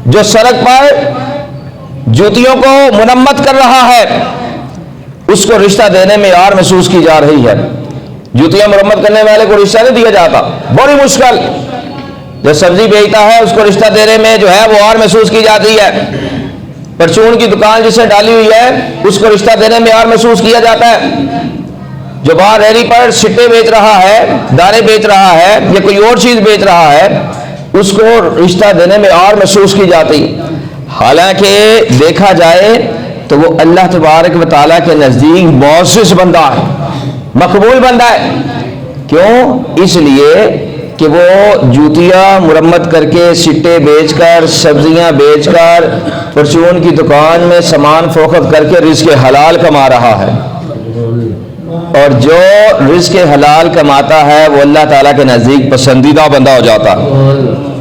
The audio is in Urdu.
جو سڑک پر جوتیوں کو مرمت کر رہا ہے اس کو رشتہ دینے میں یار محسوس کی جا رہی ہے. جوتیاں مرمت کرنے والے کو رشتہ نہیں دیا جاتا, بڑی مشکل. جو سبزی بیچتا ہے اس کو رشتہ دینے میں جو ہے وہ اور محسوس کی جاتی ہے. پرچون کی دکان جسے ڈالی ہوئی ہے اس کو رشتہ دینے میں اور محسوس کیا جاتا ہے. جو باہر ریڑھی پر سٹے بیچ رہا ہے, دانے بیچ رہا ہے یا کوئی اور چیز بیچ رہا ہے اس کو رشتہ دینے میں اور محسوس کی جاتی. حالانکہ دیکھا جائے تو وہ اللہ تبارک و تعالیٰ کے نزدیک معزز بندہ ہے, مقبول بندہ ہے. کیوں؟ اس لیے کہ وہ جوتیاں مرمت کر کے, سٹے بیچ کر, سبزیاں بیچ کر, پرچون کی دکان میں سامان فروخت کر کے رزق حلال کما رہا ہے. اور جو رزق حلال کماتا ہے وہ اللہ تعالیٰ کے نزدیک پسندیدہ بندہ ہو جاتا ہے.